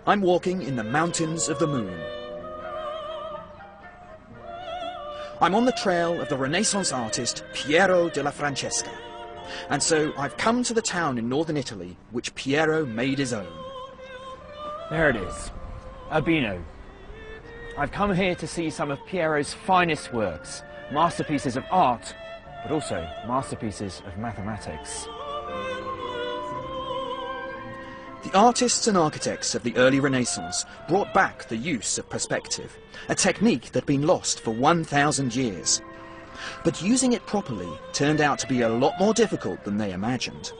I'm walking in the mountains of the moon. I'm on the trail of the Renaissance artist Piero della Francesca. And so I've come to the town in northern Italy which Piero made his own. There it is, Urbino. I've come here to see some of Piero's finest works, masterpieces of art, but also masterpieces of mathematics. The artists and architects of the early Renaissance brought back the use of perspective, a technique that had been lost for 1,000 years. But using it properly turned out to be a lot more difficult than they imagined.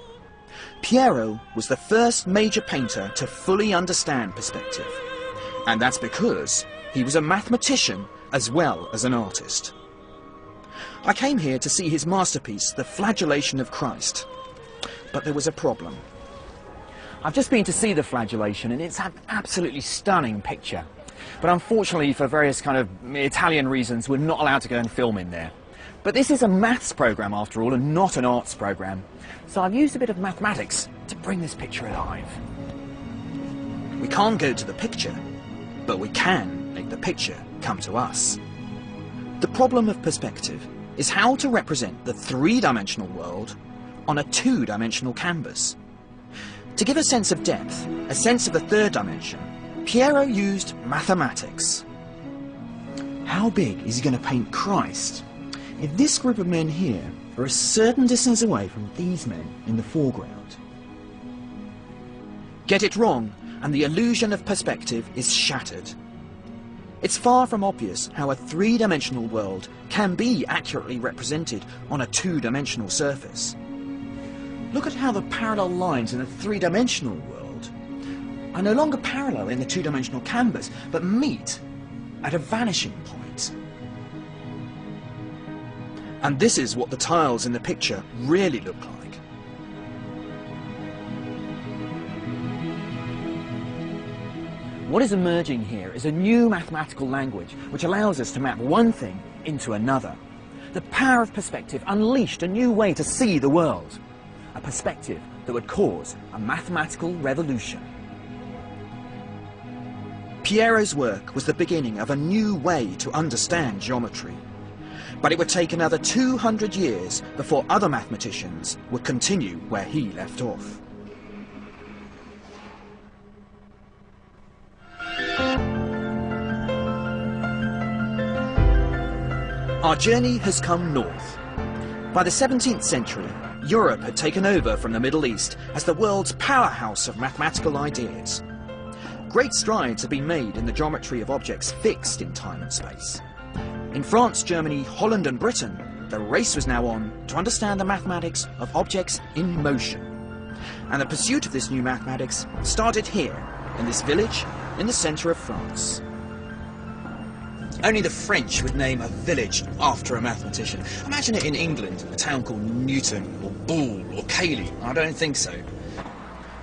Piero was the first major painter to fully understand perspective, and that's because he was a mathematician as well as an artist. I came here to see his masterpiece, The Flagellation of Christ, but there was a problem. I've just been to see the flagellation and it's an absolutely stunning picture. But unfortunately, for various kind of Italian reasons, we're not allowed to go and film in there. But this is a maths programme after all, and not an arts programme. So I've used a bit of mathematics to bring this picture alive. We can't go to the picture, but we can make the picture come to us. The problem of perspective is how to represent the three-dimensional world on a two-dimensional canvas. To give a sense of depth, a sense of the third dimension, Piero used mathematics. How big is he going to paint Christ if this group of men here are a certain distance away from these men in the foreground? Get it wrong, and the illusion of perspective is shattered. It's far from obvious how a three-dimensional world can be accurately represented on a two-dimensional surface. Look at how the parallel lines in the three-dimensional world are no longer parallel in the two-dimensional canvas, but meet at a vanishing point. And this is what the tiles in the picture really look like. What is emerging here is a new mathematical language which allows us to map one thing into another. The power of perspective unleashed a new way to see the world. A perspective that would cause a mathematical revolution. Piero's work was the beginning of a new way to understand geometry. But it would take another 200 years before other mathematicians would continue where he left off. Our journey has come north. By the 17th century, Europe had taken over from the Middle East as the world's powerhouse of mathematical ideas. Great strides have been made in the geometry of objects fixed in time and space. In France, Germany, Holland and Britain, the race was now on to understand the mathematics of objects in motion. And the pursuit of this new mathematics started here, in this village in the centre of France. Only the French would name a village after a mathematician. Imagine it in England, a town called Newton, or Boole, or Cayley. I don't think so.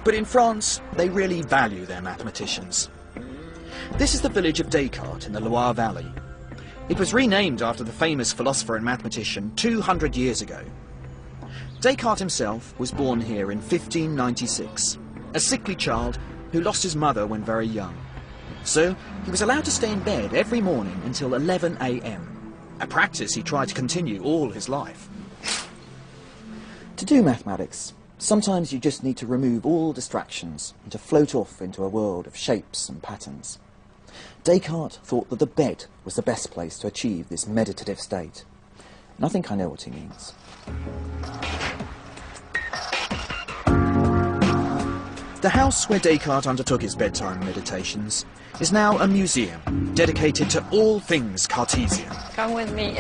But in France, they really value their mathematicians. This is the village of Descartes in the Loire Valley. It was renamed after the famous philosopher and mathematician 200 years ago. Descartes himself was born here in 1596, a sickly child who lost his mother when very young. So he was allowed to stay in bed every morning until 11 a.m, a practice he tried to continue all his life. To do mathematics, sometimes you just need to remove all distractions and to float off into a world of shapes and patterns. Descartes thought that the bed was the best place to achieve this meditative state. And I think I know what he means. The house where Descartes undertook his bedtime meditations is now a museum dedicated to all things Cartesian. Come with me.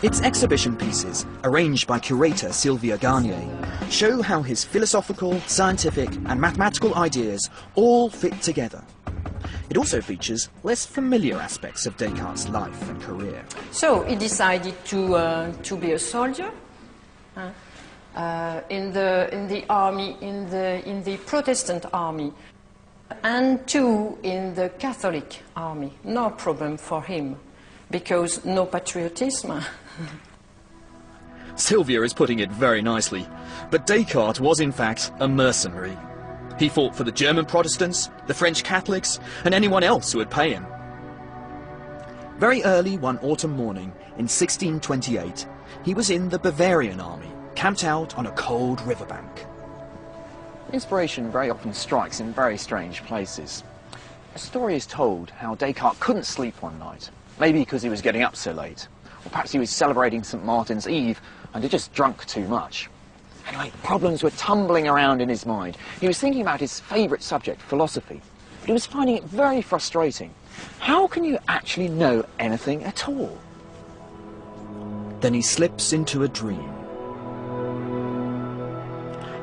Its exhibition pieces, arranged by curator Sylvia Garnier, show how his philosophical, scientific and mathematical ideas all fit together. It also features less familiar aspects of Descartes' life and career. So he decided to be a soldier in the army, in the Protestant army, and in the Catholic army. No problem for him, because no patriotism. Sylvia is putting it very nicely, but Descartes was in fact a mercenary. He fought for the German Protestants, the French Catholics, and anyone else who would pay him. Very early one autumn morning in 1628, he was in the Bavarian army, camped out on a cold riverbank. Inspiration very often strikes in very strange places. A story is told how Descartes couldn't sleep one night, maybe because he was getting up so late, or perhaps he was celebrating St. Martin's Eve and had just drunk too much. Anyway, problems were tumbling around in his mind. He was thinking about his favourite subject, philosophy, but he was finding it very frustrating. How can you actually know anything at all? Then he slips into a dream.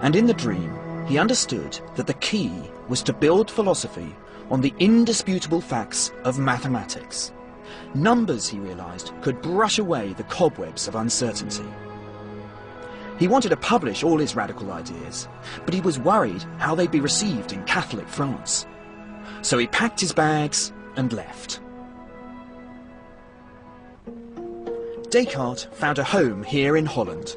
And in the dream, he understood that the key was to build philosophy on the indisputable facts of mathematics. Numbers, he realised, could brush away the cobwebs of uncertainty. He wanted to publish all his radical ideas, but he was worried how they'd be received in Catholic France. So he packed his bags and left. Descartes found a home here in Holland.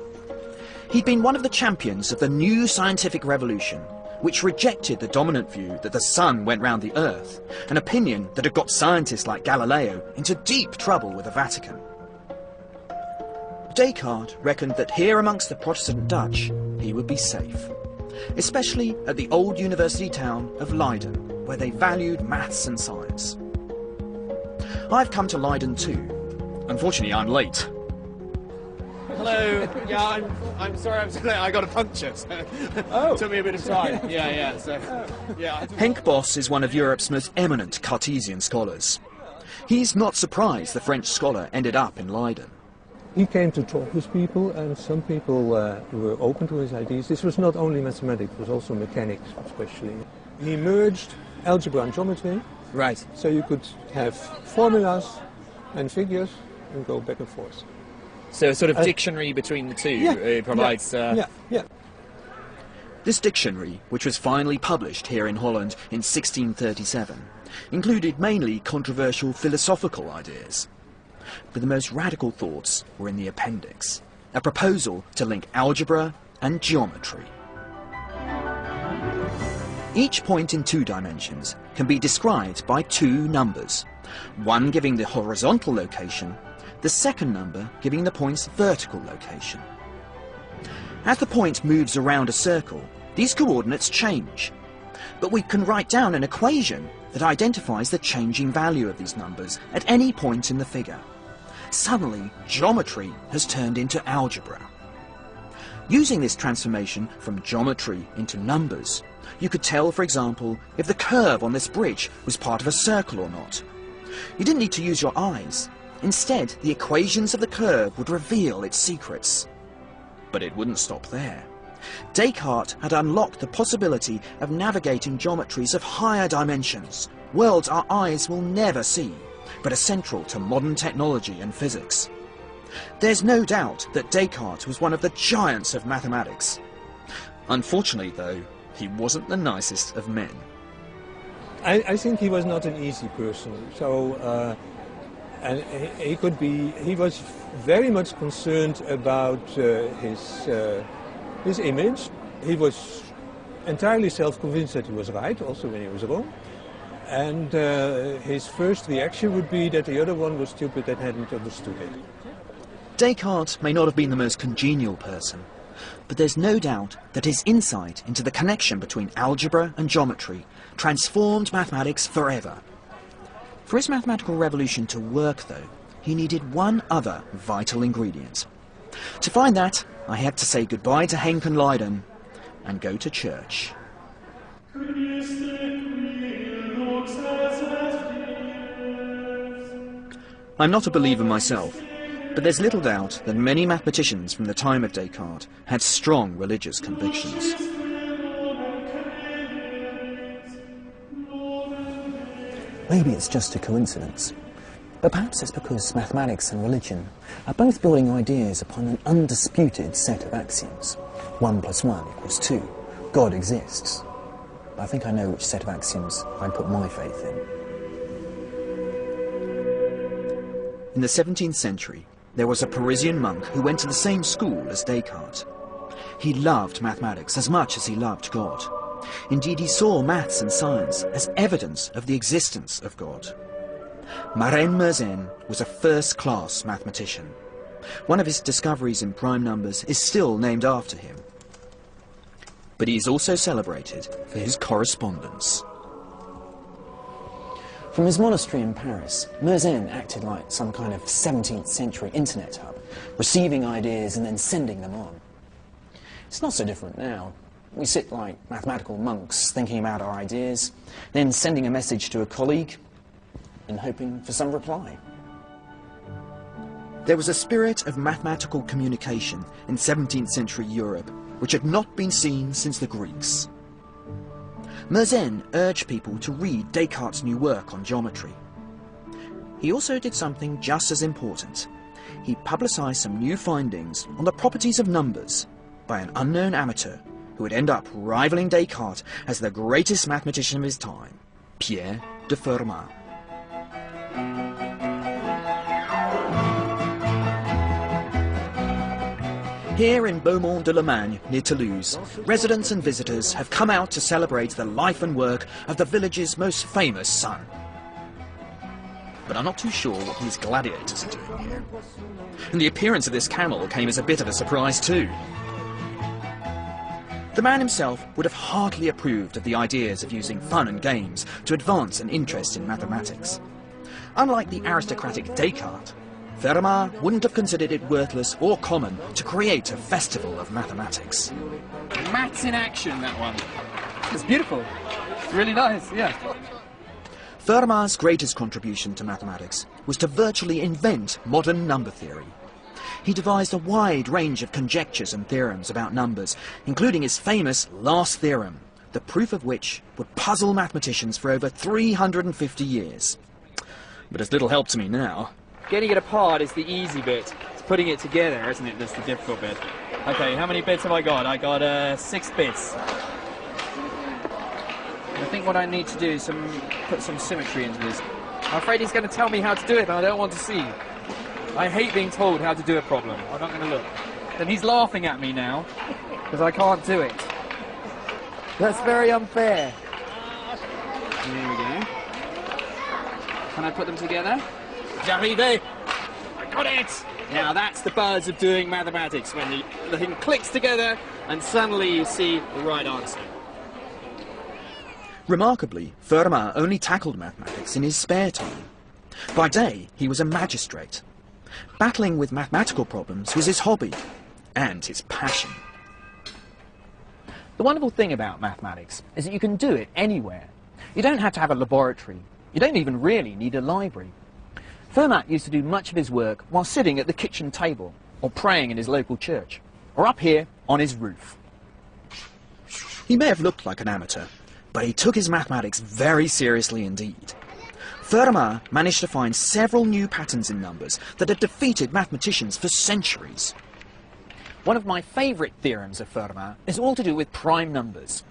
He'd been one of the champions of the new scientific revolution, which rejected the dominant view that the sun went round the earth, an opinion that had got scientists like Galileo into deep trouble with the Vatican. Descartes reckoned that here amongst the Protestant Dutch, he would be safe, especially at the old university town of Leiden, where they valued maths and science. I've come to Leiden too. Unfortunately, I'm late. Hello. Yeah, I'm sorry I'm so late. I got a puncture, so it took me a bit of time. Yeah. So, yeah. Henk Bos is one of Europe's most eminent Cartesian scholars. He's not surprised the French scholar ended up in Leiden. He came to talk with people, and some people were open to his ideas. This was not only mathematics, it was also mechanics, especially. He merged algebra and geometry. Right. So you could have formulas and figures and go back and forth. So a sort of dictionary between the two provides... Yeah. This dictionary, which was finally published here in Holland in 1637, included mainly controversial philosophical ideas. But the most radical thoughts were in the appendix, a proposal to link algebra and geometry. Each point in 2 dimensions can be described by 2 numbers, one giving the horizontal location, the second number giving the point's vertical location. As the point moves around a circle, these coordinates change, but we can write down an equation that identifies the changing value of these numbers at any point in the figure. Suddenly, geometry has turned into algebra. Using this transformation from geometry into numbers, you could tell, for example, if the curve on this bridge was part of a circle or not. You didn't need to use your eyes. Instead, the equations of the curve would reveal its secrets. But it wouldn't stop there. Descartes had unlocked the possibility of navigating geometries of higher dimensions, worlds our eyes will never see, but are central to modern technology and physics. There's no doubt that Descartes was one of the giants of mathematics. Unfortunately, though, he wasn't the nicest of men. I think he was not an easy person. So, and he was very much concerned about his image. He was entirely self-convinced that he was right, also when he was wrong. And his first reaction would be that the other one was stupid and hadn't understood it. Descartes may not have been the most congenial person, but there's no doubt that his insight into the connection between algebra and geometry transformed mathematics forever. For his mathematical revolution to work, though, he needed one other vital ingredient. To find that, I had to say goodbye to Henk and Leiden and go to church. I'm not a believer myself, but there's little doubt that many mathematicians from the time of Descartes had strong religious convictions. Maybe it's just a coincidence, but perhaps it's because mathematics and religion are both building ideas upon an undisputed set of axioms. 1 + 1 = 2. God exists. I think I know which set of axioms I'd put my faith in. In the 17th century, there was a Parisian monk who went to the same school as Descartes. He loved mathematics as much as he loved God. Indeed, he saw maths and science as evidence of the existence of God. Marin Mersenne was a first-class mathematician. One of his discoveries in prime numbers is still named after him. But he is also celebrated for his correspondence. From his monastery in Paris, Mersenne acted like some kind of 17th century internet hub, receiving ideas and then sending them on. It's not so different now. We sit like mathematical monks, thinking about our ideas, then sending a message to a colleague and hoping for some reply. There was a spirit of mathematical communication in 17th century Europe which had not been seen since the Greeks. Mersenne urged people to read Descartes' new work on geometry. He also did something just as important. He publicised some new findings on the properties of numbers by an unknown amateur who would end up rivaling Descartes as the greatest mathematician of his time, Pierre de Fermat. Here in Beaumont-de-Lomagne, near Toulouse, residents and visitors have come out to celebrate the life and work of the village's most famous son. But I'm not too sure what these gladiators are doing here. And the appearance of this camel came as a bit of a surprise too. The man himself would have hardly approved of the ideas of using fun and games to advance an interest in mathematics. Unlike the aristocratic Descartes, Fermat wouldn't have considered it worthless or common to create a festival of mathematics. Maths in action, that one. It's beautiful. It's really nice, yeah. Fermat's greatest contribution to mathematics was to virtually invent modern number theory. He devised a wide range of conjectures and theorems about numbers, including his famous last theorem, the proof of which would puzzle mathematicians for over 350 years. But it's little help to me now. Getting it apart is the easy bit. It's putting it together, isn't it, that's the difficult bit. Okay, how many bits have I got? I got 6 bits. I think what I need to do is put some symmetry into this. I'm afraid he's going to tell me how to do it, and I don't want to see. I hate being told how to do a problem. I'm not going to look. And he's laughing at me now, because I can't do it. That's very unfair. There we go. Can I put them together? J'arrive! I got it! Now that's the buzz of doing mathematics, when the thing clicks together and suddenly you see the right answer. Remarkably, Fermat only tackled mathematics in his spare time. By day, he was a magistrate. Battling with mathematical problems was his hobby and his passion. The wonderful thing about mathematics is that you can do it anywhere. You don't have to have a laboratory. You don't even really need a library. Fermat used to do much of his work while sitting at the kitchen table, or praying in his local church, or up here on his roof. He may have looked like an amateur, but he took his mathematics very seriously indeed. Fermat managed to find several new patterns in numbers that had defeated mathematicians for centuries. One of my favourite theorems of Fermat is all to do with prime numbers.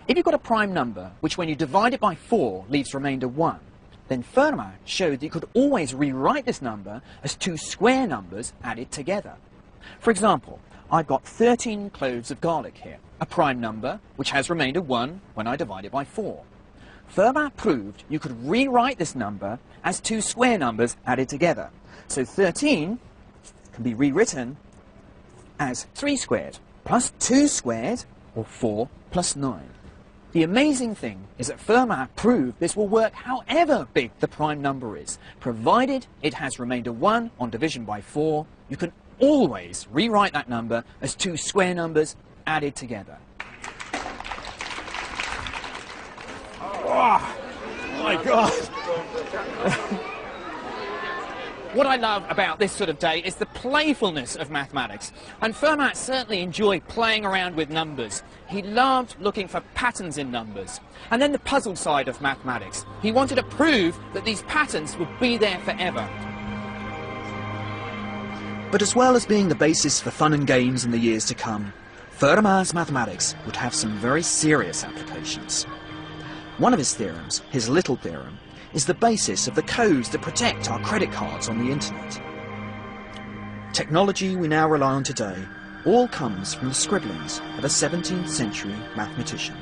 If you've got a prime number, which when you divide it by 4 leaves remainder 1, then Fermat showed that you could always rewrite this number as 2 square numbers added together. For example, I've got 13 cloves of garlic here, a prime number which has remainder 1 when I divide it by 4. Fermat proved you could rewrite this number as 2 square numbers added together. So 13 can be rewritten as 3 squared plus 2 squared, or 4 plus 9. The amazing thing is that Fermat proved this will work however big the prime number is. Provided it has remainder 1 on division by 4, you can always rewrite that number as 2 square numbers added together. Oh my God! What I love about this sort of day is the playfulness of mathematics. And Fermat certainly enjoyed playing around with numbers. He loved looking for patterns in numbers. And then the puzzle side of mathematics. He wanted to prove that these patterns would be there forever. But as well as being the basis for fun and games in the years to come, Fermat's mathematics would have some very serious applications. One of his theorems, his little theorem, is the basis of the codes that protect our credit cards on the internet. technology we now rely on today all comes from the scribblings of a 17th century mathematician.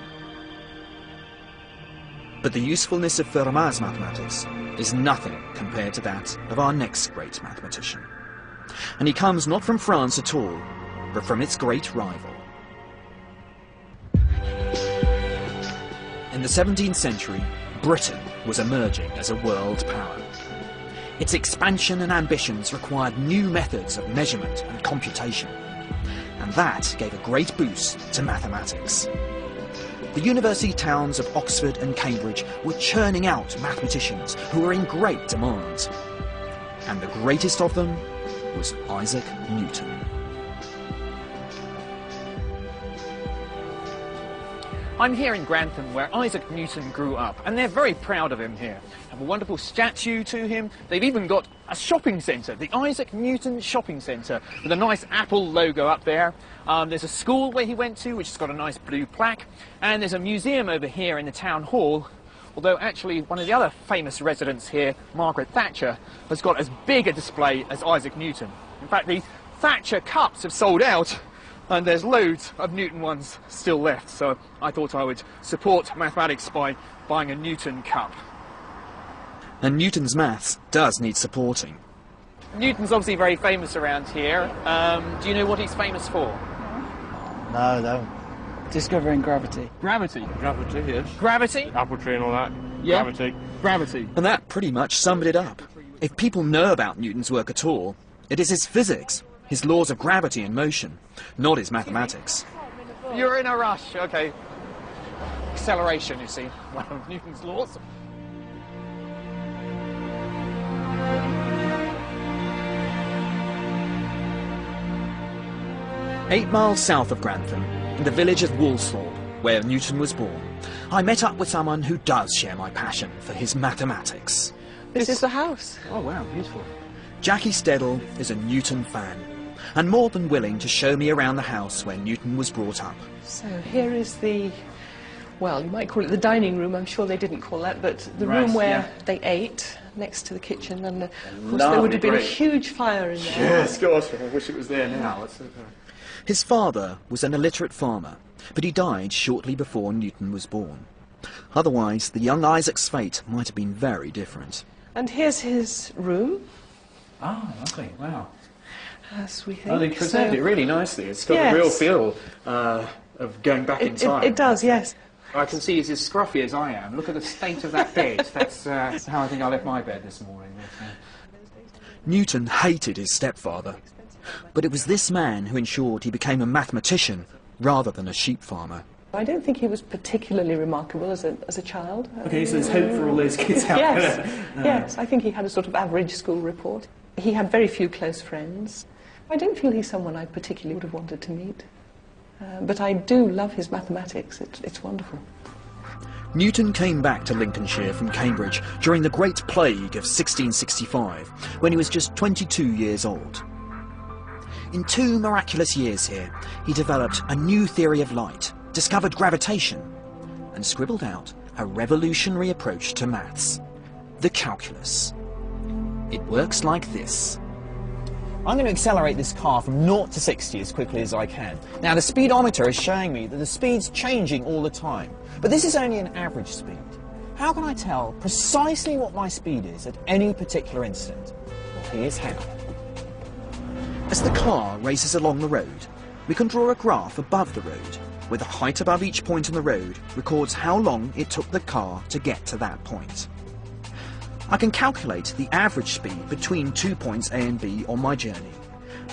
But the usefulness of Fermat's mathematics is nothing compared to that of our next great mathematician. And he comes not from France at all, but from its great rival. In the 17th century, Britain was emerging as a world power. Its expansion and ambitions required new methods of measurement and computation, and that gave a great boost to mathematics. The university towns of Oxford and Cambridge were churning out mathematicians who were in great demand, and the greatest of them was Isaac Newton. I'm here in Grantham, where Isaac Newton grew up, and they're very proud of him here. They have a wonderful statue to him. They've even got a shopping centre, the Isaac Newton Shopping Centre, with a nice Apple logo up there. There's a school where he went to, which has got a nice blue plaque, and there's a museum over here in the town hall, although actually one of the other famous residents here, Margaret Thatcher, has got as big a display as Isaac Newton. In fact, the Thatcher cups have sold out, and there's loads of Newton ones still left, so I thought I would support mathematics by buying a Newton cup. And Newton's maths does need supporting. Newton's obviously very famous around here. Do you know what he's famous for? No. Discovering gravity. Gravity. Gravity, yes. Gravity? Apple tree and all that. Yeah. Gravity. Gravity. And that pretty much summed it up. If people know about Newton's work at all, it is his physics, his laws of gravity and motion, not his mathematics. You're in a rush, okay. Acceleration, you see, one of Newton's laws. "8 miles south of Grantham, in the village of Woolsthorpe, where Newton was born, I met up with someone who does share my passion for his mathematics. This is the house. Oh wow, beautiful. Jackie Steddle is a Newton fan, and more than willing to show me around the house where Newton was brought up. So here is the, well, you might call it the dining room. I'm sure they didn't call that, but the Right, room where yeah. they ate, next to the kitchen, and of course Lovely, there would have been a great. huge fire in there. Yes, gosh, I wish it was there now. His father was an illiterate farmer, but he died shortly before Newton was born. Otherwise, the young Isaac's fate might have been very different. And here's his room, Ah, lovely, wow. as we think. Oh, they preserved So- it really nicely. It's got Yes. a real feel of going back in time. It does, yes. I can see he's as scruffy as I am. Look at the state of that bed. That's how I think I left my bed this morning. Newton hated his stepfather, but it was this man who ensured he became a mathematician rather than a sheep farmer. I don't think he was particularly remarkable as a child. Okay, so there's hope for all those kids out Yes, there. yes. I think he had a sort of average school report. He had very few close friends. I don't feel he's someone I particularly would have wanted to meet. But I do love his mathematics. It's wonderful. Newton came back to Lincolnshire from Cambridge during the Great Plague of 1665, when he was just 22 years old. In 2 miraculous years here, he developed a new theory of light, discovered gravitation, and scribbled out a revolutionary approach to maths, the calculus. It works like this. I'm going to accelerate this car from 0 to 60 as quickly as I can. Now, the speedometer is showing me that the speed's changing all the time, but this is only an average speed. How can I tell precisely what my speed is at any particular instant? Well, here's how. As the car races along the road, we can draw a graph above the road, where the height above each point on the road records how long it took the car to get to that point. I can calculate the average speed between 2 points A and B on my journey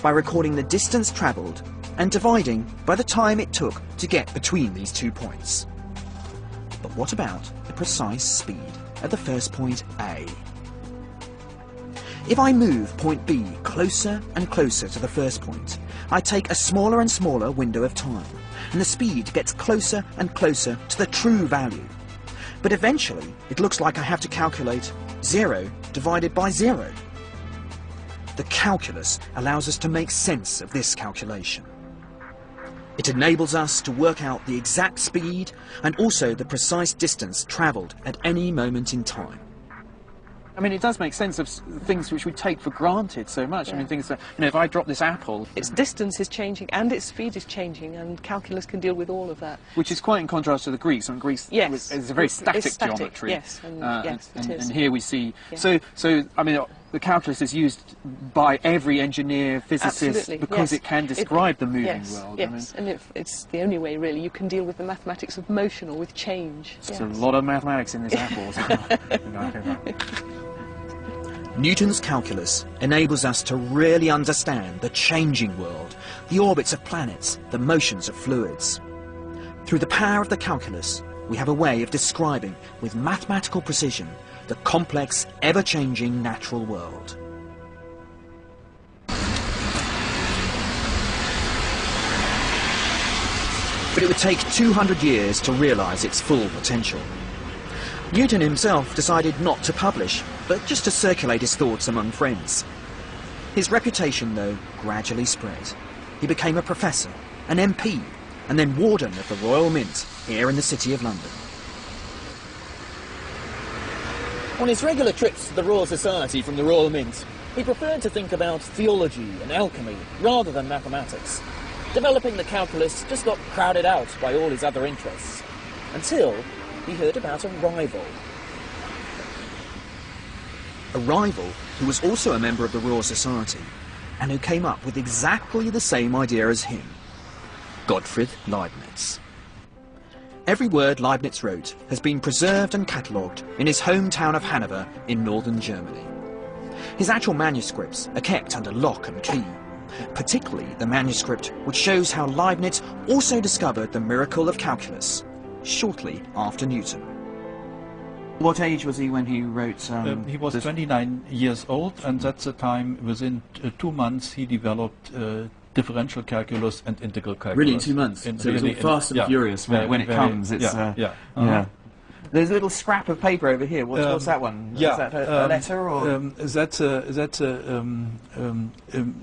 by recording the distance travelled and dividing by the time it took to get between these 2 points. But what about the precise speed at the first point A? If I move point B closer and closer to the first point, I take a smaller and smaller window of time, and the speed gets closer and closer to the true value. But eventually, it looks like I have to calculate 0 divided by 0. The calculus allows us to make sense of this calculation. It enables us to work out the exact speed and also the precise distance travelled at any moment in time. I mean, it does make sense of things which we take for granted so much. Yeah. I mean, things that, you know, if I drop this apple, Its distance is changing and its speed is changing, and calculus can deal with all of that. which is quite in contrast to the Greeks. I mean, Greece Yes. is a very It's static static, geometry. yes, and yes, it and, is. and here we see. Yeah. So I mean, the calculus is used by every engineer, physicist, Absolutely, because yes. it can describe the moving yes, world. Yes, I mean, and it's the only way, really. You can deal with the mathematics of motion or with change. there's Yes. a lot of mathematics in this apple. Newton's calculus enables us to really understand the changing world, the orbits of planets, the motions of fluids. Through the power of the calculus, we have a way of describing with mathematical precision the complex, ever-changing natural world. But it would take 200 years to realise its full potential. Newton himself decided not to publish, but just to circulate his thoughts among friends. His reputation, though, gradually spread. He became a professor, an MP, and then warden of the Royal Mint here in the City of London. On his regular trips to the Royal Society from the Royal Mint, he preferred to think about theology and alchemy rather than mathematics. Developing the calculus just got crowded out by all his other interests, until he heard about a rival. A rival who was also a member of the Royal Society and who came up with exactly the same idea as him, Gottfried Leibniz. Every word Leibniz wrote has been preserved and catalogued in his hometown of Hanover in northern Germany. His actual manuscripts are kept under lock and key, particularly the manuscript which shows how Leibniz also discovered the miracle of calculus shortly after Newton. What age was he when he wrote? He was 29 years old, and at the time, within 2 months, he developed differential calculus and integral calculus. Really, in 2 months. So it was all fast and furious when it comes. It's, yeah. There's a little scrap of paper over here. What's that one? Yeah, Is that a letter or? That's a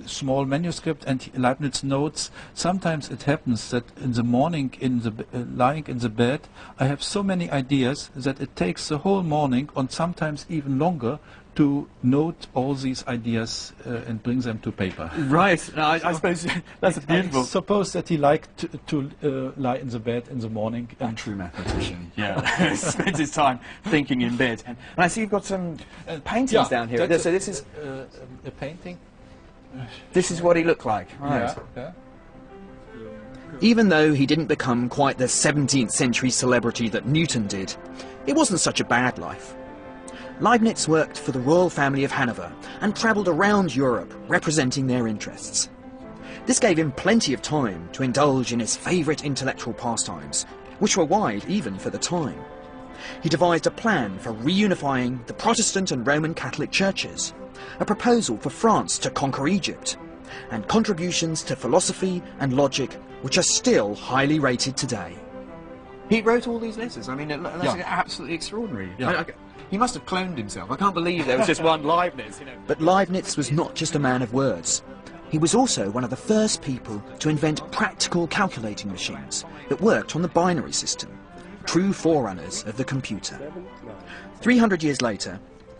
small manuscript, and Leibniz notes. Sometimes it happens that in the morning, lying in the bed, I have so many ideas that it takes the whole morning, and sometimes even longer, to note all these ideas and bring them to paper. Right. No, I suppose that's beautiful. I suppose that he liked to lie in the bed in the morning. A true mathematician. Yeah, spends his time thinking in bed. And I see you've got some paintings down here. So this is a painting. This is what he looked like. Right. Yeah. Even though he didn't become quite the 17th century celebrity that Newton did, it wasn't such a bad life. Leibniz worked for the royal family of Hanover and travelled around Europe representing their interests. This gave him plenty of time to indulge in his favourite intellectual pastimes, which were wide even for the time. He devised a plan for reunifying the Protestant and Roman Catholic churches, a proposal for France to conquer Egypt, and contributions to philosophy and logic which are still highly rated today. He wrote all these letters. I mean, that's absolutely extraordinary. Yeah. He must have cloned himself. I can't believe there was just one Leibniz, But Leibniz was not just a man of words. He was also one of the first people to invent practical calculating machines that worked on the binary system, true forerunners of the computer. 300 years later,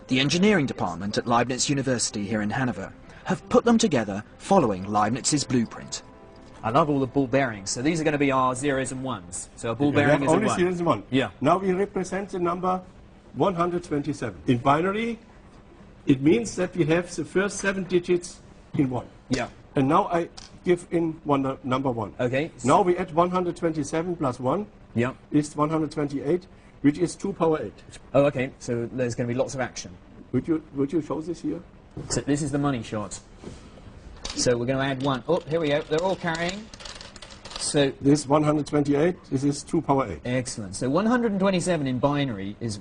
the engineering department at Leibniz University here in Hanover have put them together following Leibniz's blueprint. I love all the ball bearings. So these are going to be our zeros and ones. So a ball bearing is a only one. zeros and one. Yeah. Now we represent the number 127. In binary, it means that we have the first 7 digits in 1. Yeah. And now I give in number 1. Okay. Now we add 127 plus 1 Yeah. is 128, which is 2 power 8. Oh, okay. So there's going to be lots of action. Would you show this here? So this is the money shot. So we're going to add 1. Oh, here we go. They're all carrying. So This 128, this is 2 power 8. excellent. So 127 in binary is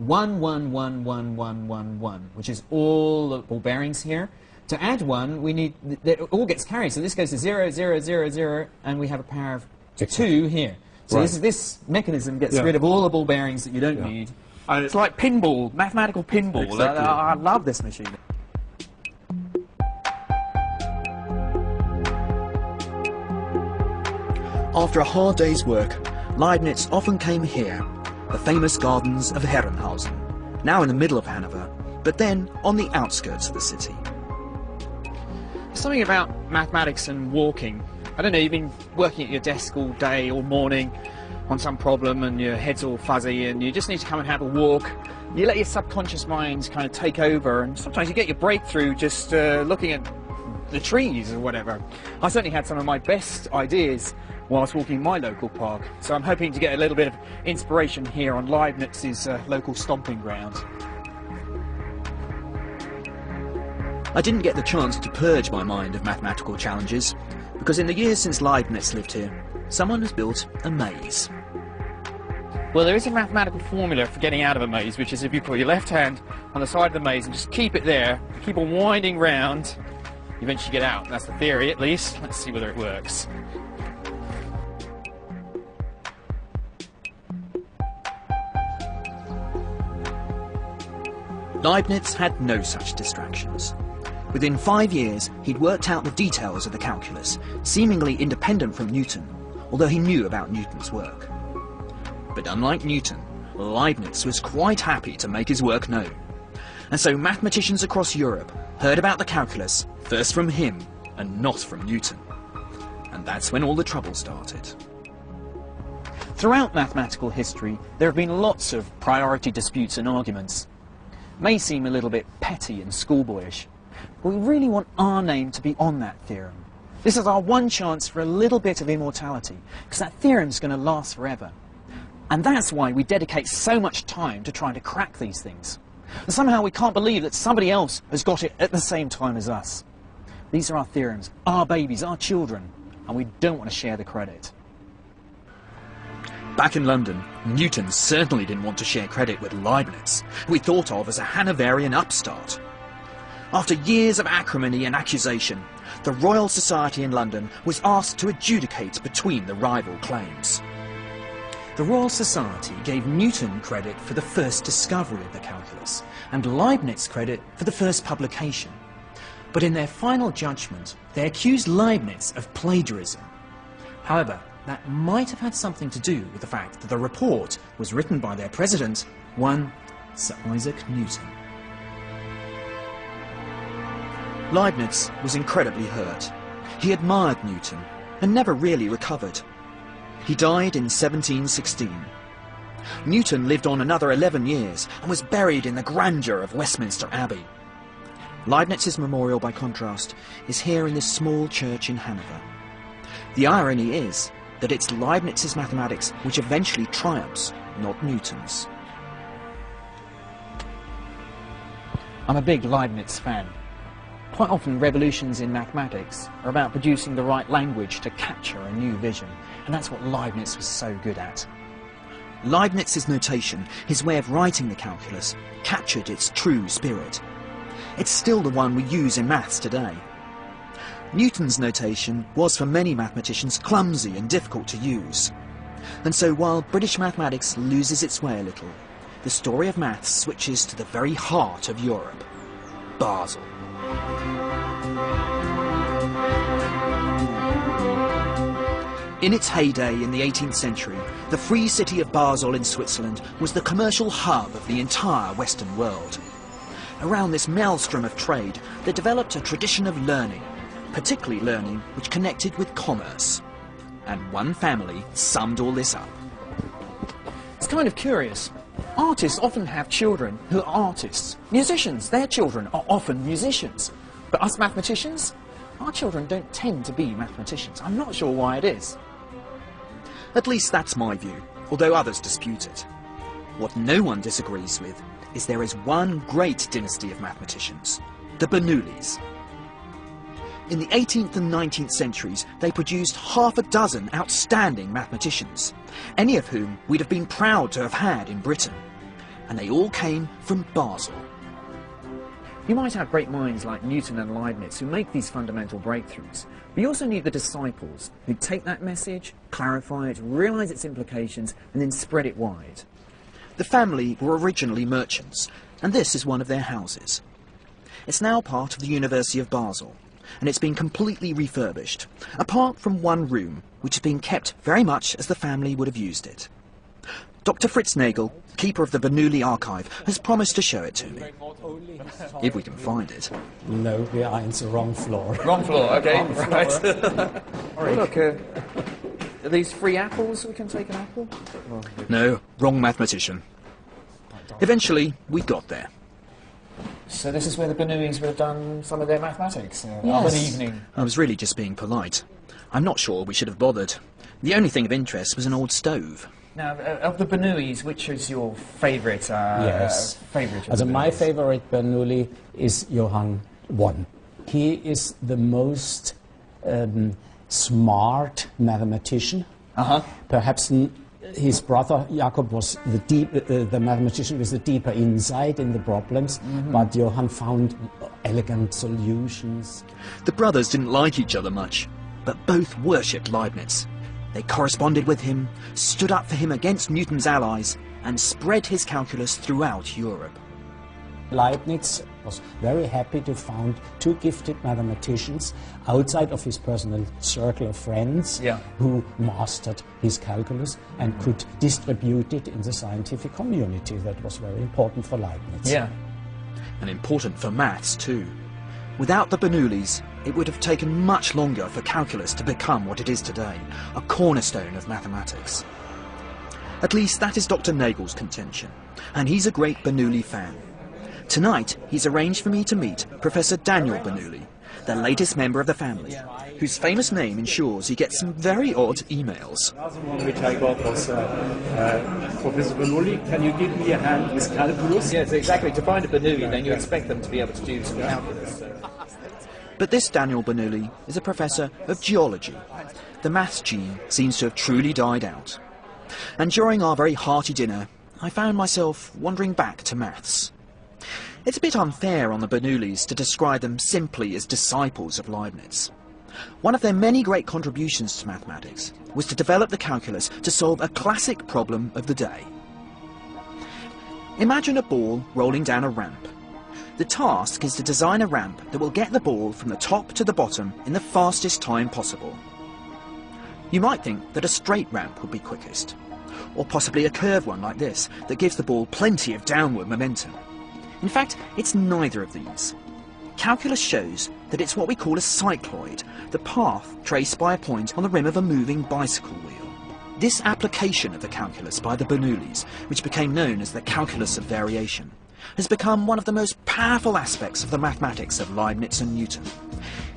1111111, which is all the ball bearings here. To add 1, we need it all gets carried. So this goes to 0, 0, 0, 0, and we have a power of 2 here. So Right. this mechanism gets Yeah. rid of all the ball bearings that you don't need. It's like pinball, mathematical pinball. Exactly. I love this machine. After a hard day's work, Leibniz often came here, the famous gardens of Herrenhausen, now in the middle of Hanover, but then on the outskirts of the city. Something about mathematics and walking. I don't know, you've been working at your desk all day or morning on some problem and your head's all fuzzy and you just need to come and have a walk. You let your subconscious mind kind of take over, and sometimes you get your breakthrough just looking at the trees or whatever. I certainly had some of my best ideas whilst walking my local park, so I'm hoping to get a little bit of inspiration here on Leibniz's local stomping ground. I didn't get the chance to purge my mind of mathematical challenges, because in the years since Leibniz lived here, someone has built a maze. Well, there is a mathematical formula for getting out of a maze, which is if you put your left hand on the side of the maze and just keep it there, keep on winding round, you eventually get out. That's the theory, at least. Let's see whether it works. Leibniz had no such distractions. Within 5 years, he'd worked out the details of the calculus, seemingly independent from Newton, although he knew about Newton's work. But unlike Newton, Leibniz was quite happy to make his work known. And so mathematicians across Europe heard about the calculus first from him and not from Newton. And that's when all the trouble started. Throughout mathematical history, there have been lots of priority disputes and arguments. May seem a little bit petty and schoolboyish, but we really want our name to be on that theorem. This is our one chance for a little bit of immortality, because that theorem's going to last forever. And that's why we dedicate so much time to trying to crack these things. And somehow we can't believe that somebody else has got it at the same time as us. These are our theorems, our babies, our children, and we don't want to share the credit. Back in London, Newton certainly didn't want to share credit with Leibniz, who he thought of as a Hanoverian upstart. After years of acrimony and accusation, the Royal Society in London was asked to adjudicate between the rival claims. The Royal Society gave Newton credit for the first discovery of the calculus, and Leibniz credit for the first publication. But in their final judgment, they accused Leibniz of plagiarism. However, that might have had something to do with the fact that the report was written by their president, one Sir Isaac Newton. Leibniz was incredibly hurt. He admired Newton and never really recovered. He died in 1716. Newton lived on another 11 years and was buried in the grandeur of Westminster Abbey. Leibniz's memorial, by contrast, is here in this small church in Hanover. The irony is that it's Leibniz's mathematics which eventually triumphs, not Newton's. I'm a big Leibniz fan. Quite often revolutions in mathematics are about producing the right language to capture a new vision, and that's what Leibniz was so good at. Leibniz's notation, his way of writing the calculus, captured its true spirit. It's still the one we use in maths today. Newton's notation was for many mathematicians clumsy and difficult to use. And so while British mathematics loses its way a little, the story of maths switches to the very heart of Europe, Basel. In its heyday in the 18th century, the free city of Basel in Switzerland was the commercial hub of the entire Western world. Around this maelstrom of trade, there developed a tradition of learning, particularly learning which connected with commerce. And one family summed all this up. It's kind of curious. Artists often have children who are artists. Musicians, their children are often musicians. But us mathematicians, our children don't tend to be mathematicians. I'm not sure why it is. At least that's my view, although others dispute it. What no one disagrees with is there is one great dynasty of mathematicians, the Bernoullis. In the 18th and 19th centuries, they produced half a dozen outstanding mathematicians, any of whom we'd have been proud to have had in Britain. And they all came from Basel. You might have great minds like Newton and Leibniz who make these fundamental breakthroughs, but you also need the disciples who take that message, clarify it, realise its implications, and then spread it wide. The family were originally merchants, and this is one of their houses. It's now part of the University of Basel, and it's been completely refurbished, apart from one room, which has been kept very much as the family would have used it. Dr. Fritz Nagel, keeper of the Bernoulli archive, has promised to show it to me. If we can find it. No, we are in the wrong floor. Wrong floor, okay, right. Oh, look, are these free apples? We can take an apple? No, wrong mathematician. Eventually, we got there. So this is where the Bernoullis would have done some of their mathematics of an evening. I was really just being polite. I'm not sure we should have bothered. The only thing of interest was an old stove. Now, of the Bernoullis, which is your favourite? My favourite Bernoulli is Johann I. He is the most smart mathematician. Perhaps his brother Jakob was the mathematician with the deeper insight in the problems, but Johann found elegant solutions. The brothers didn't like each other much, but both worshipped Leibniz. They corresponded with him, stood up for him against Newton's allies, and spread his calculus throughout Europe. Leibniz was very happy to found two gifted mathematicians outside of his personal circle of friends who mastered his calculus and could distribute it in the scientific community. That was very important for Leibniz. Yeah. And important for maths too. Without the Bernoullis, it would have taken much longer for calculus to become what it is today, a cornerstone of mathematics. At least that is Dr. Nagel's contention, and he's a great Bernoulli fan. Tonight, he's arranged for me to meet Professor Daniel Bernoulli, the latest member of the family, whose famous name ensures he gets some very odd emails. The other one which I got was Professor Bernoulli, can you give me a hand with calculus? Yes, exactly. To find a Bernoulli, then you expect them to be able to do some calculus. But this Daniel Bernoulli is a professor of geology. The maths gene seems to have truly died out. And during our very hearty dinner, I found myself wandering back to maths. It's a bit unfair on the Bernoullis to describe them simply as disciples of Leibniz. One of their many great contributions to mathematics was to develop the calculus to solve a classic problem of the day. Imagine a ball rolling down a ramp. The task is to design a ramp that will get the ball from the top to the bottom in the fastest time possible. You might think that a straight ramp would be quickest, or possibly a curved one like this that gives the ball plenty of downward momentum. In fact, it's neither of these. Calculus shows that it's what we call a cycloid, the path traced by a point on the rim of a moving bicycle wheel. This application of the calculus by the Bernoullis, which became known as the calculus of variation, has become one of the most powerful aspects of the mathematics of Leibniz and Newton.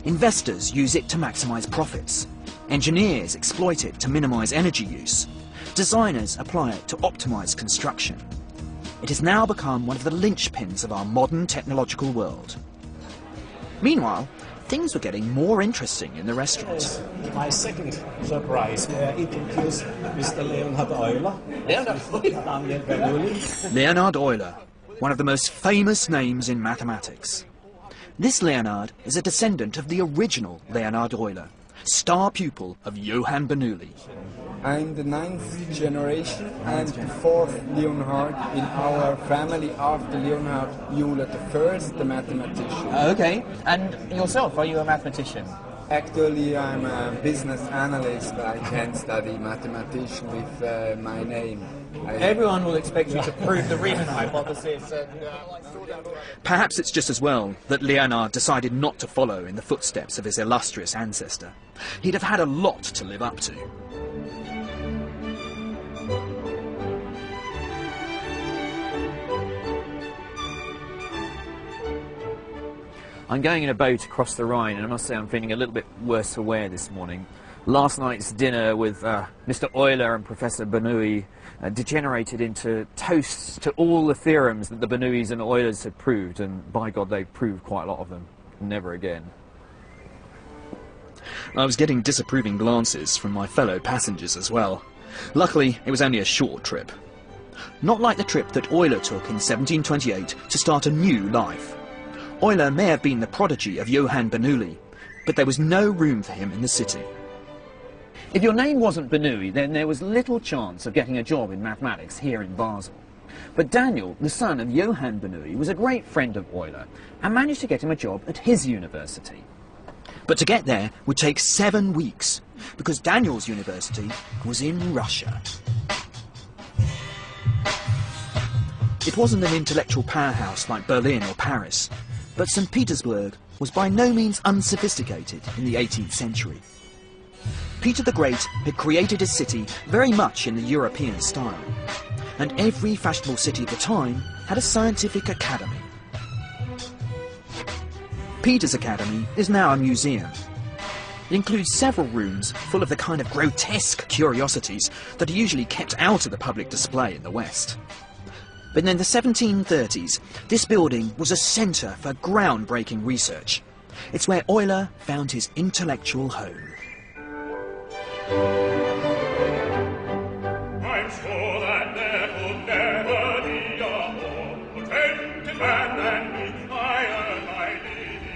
Investors use it to maximize profits. Engineers exploit it to minimize energy use. Designers apply it to optimize construction. It has now become one of the linchpins of our modern technological world. Meanwhile, things were getting more interesting in the restaurant. My second surprise, introduced Mr. Leonhard Euler. Daniel Bernoulli. Leonhard Euler, one of the most famous names in mathematics. This Leonhard is a descendant of the original Leonhard Euler, star pupil of Johann Bernoulli. I'm the 9th generation and the 4th Leonhard in our family after Leonhard Euler, the first, the mathematician. Okay, and yourself, are you a mathematician? Actually, I'm a business analyst. I can't study mathematician with my name. Everyone will expect you to prove the Riemann hypothesis. Perhaps it's just as well that Leonhard decided not to follow in the footsteps of his illustrious ancestor. He'd have had a lot to live up to. I'm going in a boat across the Rhine, and I must say I'm feeling a little bit worse for wear this morning. Last night's dinner with Mr. Euler and Professor Bernoulli degenerated into toasts to all the theorems that the Bernoullis and Eulers had proved, and by God, they've proved quite a lot of them. Never again. I was getting disapproving glances from my fellow passengers as well. Luckily, it was only a short trip. Not like the trip that Euler took in 1728 to start a new life. Euler may have been the prodigy of Johann Bernoulli, but there was no room for him in the city. If your name wasn't Bernoulli, then there was little chance of getting a job in mathematics here in Basel. But Daniel, the son of Johann Bernoulli, was a great friend of Euler and managed to get him a job at his university. But to get there would take 7 weeks, because Daniel's university was in Russia. It wasn't an intellectual powerhouse like Berlin or Paris, but St. Petersburg was by no means unsophisticated in the 18th century. Peter the Great had created his city very much in the European style, and every fashionable city of the time had a scientific academy. Peter's Academy is now a museum. It includes several rooms full of the kind of grotesque curiosities that are usually kept out of the public display in the West. But in the 1730s, this building was a centre for groundbreaking research. It's where Euler found his intellectual home. I'm sure that there could never be a more contented man than me.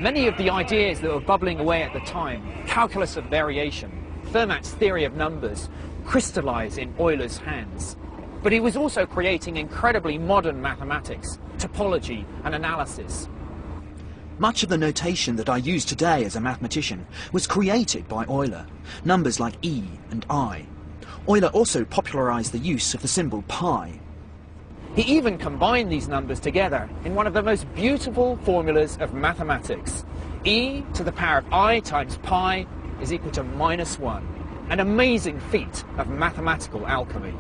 Many of the ideas that were bubbling away at the time, calculus of variation, Fermat's theory of numbers, crystallise in Euler's hands. But he was also creating incredibly modern mathematics, topology and analysis. Much of the notation that I use today as a mathematician was created by Euler, numbers like E and I. Euler also popularised the use of the symbol pi. He even combined these numbers together in one of the most beautiful formulas of mathematics. E to the power of I times pi is equal to -1, an amazing feat of mathematical alchemy.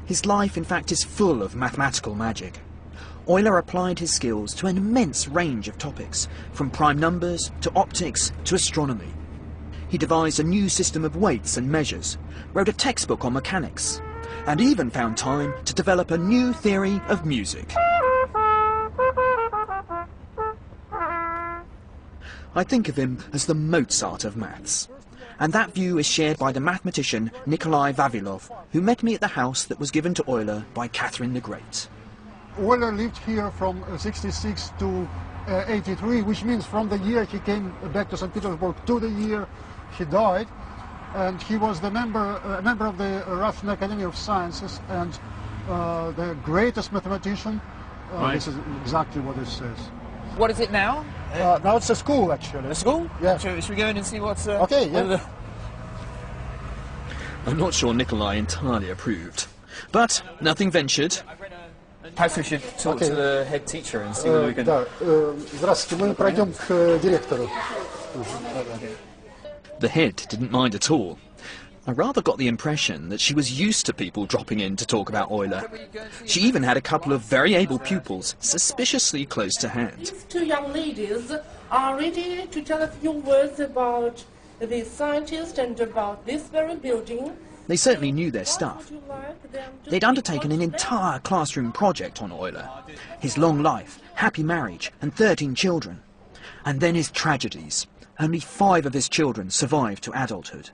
His life, in fact, is full of mathematical magic. Euler applied his skills to an immense range of topics, from prime numbers to optics to astronomy. He devised a new system of weights and measures, wrote a textbook on mechanics, and even found time to develop a new theory of music. I think of him as the Mozart of maths, and that view is shared by the mathematician Nikolai Vavilov, who met me at the house that was given to Euler by Catherine the Great. Euler lived here from 66 to 83, which means from the year he came back to St. Petersburg to the year he died. And he was a member of the Russian Academy of Sciences and the greatest mathematician. Right. This is exactly what it says. What is it now? Now it's a school, actually. A school? Yeah. Should we go in and see what's... Okay, yeah. I'm not sure Nikolai entirely approved, but nothing ventured. Perhaps we should talk to the head teacher and see whether we can... Да. Здравствуйте, мы пройдем к директору. The head didn't mind at all. I rather got the impression that she was used to people dropping in to talk about Euler. She even had a couple of very able pupils suspiciously close to hand. These two young ladies are ready to tell a few words about the scientist and about this very building. They certainly knew their stuff. They'd undertaken an entire classroom project on Euler. His long life, happy marriage, and 13 children. And then his tragedies. Only 5 of his children survived to adulthood.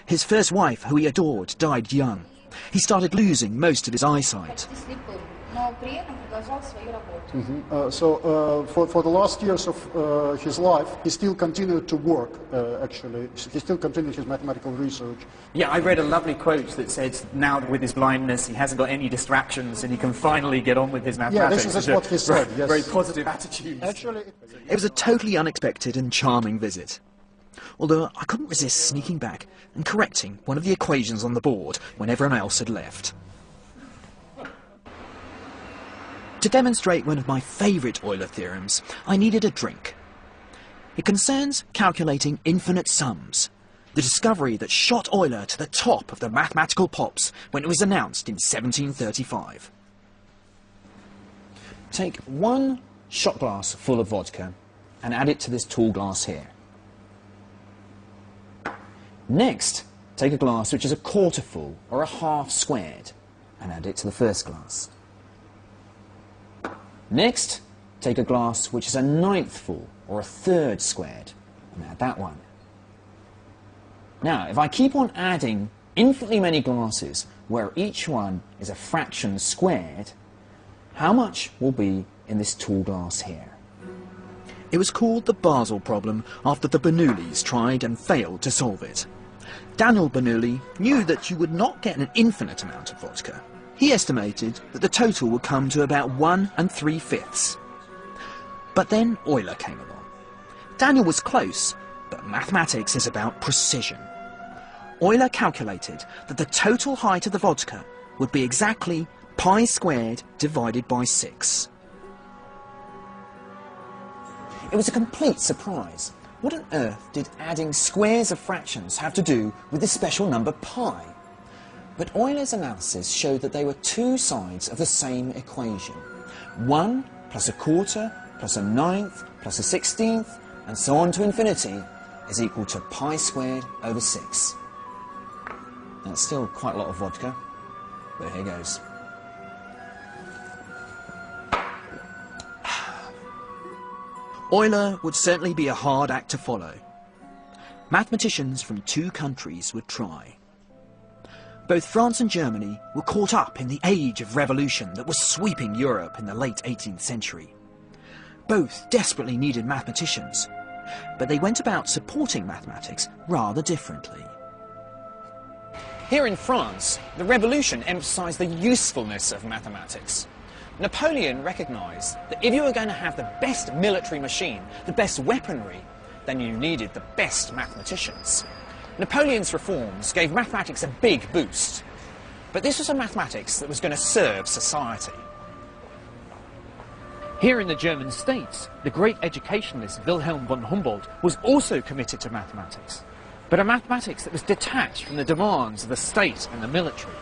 His first wife, who he adored, died young. He started losing most of his eyesight. So for the last years of his life, he still continued to work, actually. He still continued his mathematical research. Yeah, I read a lovely quote that said, now with his blindness, he hasn't got any distractions and he can finally get on with his mathematics. Yeah, this is what he said, yes. Very positive attitude. Actually, it was a totally unexpected and charming visit. Although I couldn't resist sneaking back and correcting one of the equations on the board when everyone else had left. To demonstrate one of my favourite Euler theorems, I needed a drink. It concerns calculating infinite sums, the discovery that shot Euler to the top of the mathematical pops when it was announced in 1735. Take 1 shot glass full of vodka and add it to this tall glass here. Next, take a glass which is a quarter full or a half squared and add it to the first glass. Next, take a glass which is a 1/9 full or a third squared and add that one. Now, if I keep on adding infinitely many glasses where each one is a fraction squared, how much will be in this tall glass here? It was called the Basel problem after the Bernoullis tried and failed to solve it. Daniel Bernoulli knew that you would not get an infinite amount of vodka. He estimated that the total would come to about 1 3/5. But then Euler came along. Daniel was close, but mathematics is about precision. Euler calculated that the total height of the vodka would be exactly pi squared divided by 6. It was a complete surprise. What on earth did adding squares of fractions have to do with this special number pi? But Euler's analysis showed that they were two sides of the same equation. 1 plus a quarter plus a ninth plus a 16th and so on to infinity is equal to pi squared over 6. That's still quite a lot of vodka, but here goes. Euler would certainly be a hard act to follow. Mathematicians from two countries would try. Both France and Germany were caught up in the age of revolution that was sweeping Europe in the late 18th century. Both desperately needed mathematicians, but they went about supporting mathematics rather differently. Here in France, the revolution emphasised the usefulness of mathematics. Napoleon recognised that if you were going to have the best military machine, the best weaponry, then you needed the best mathematicians. Napoleon's reforms gave mathematics a big boost, but this was a mathematics that was going to serve society. Here in the German states, the great educationalist Wilhelm von Humboldt was also committed to mathematics, but a mathematics that was detached from the demands of the state and the military.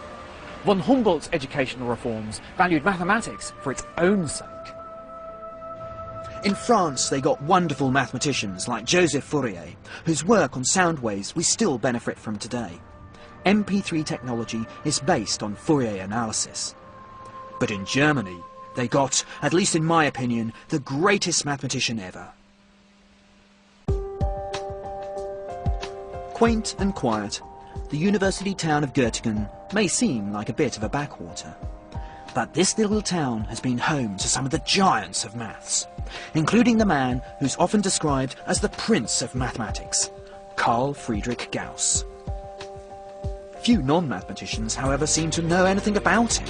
Von Humboldt's educational reforms valued mathematics for its own sake. In France, they got wonderful mathematicians like Joseph Fourier, whose work on sound waves we still benefit from today. MP3 technology is based on Fourier analysis. But in Germany, they got, at least in my opinion, the greatest mathematician ever. Quaint and quiet, the university town of Göttingen may seem like a bit of a backwater. But this little town has been home to some of the giants of maths, including the man who's often described as the prince of mathematics, Carl Friedrich Gauss. Few non-mathematicians, however, seem to know anything about him.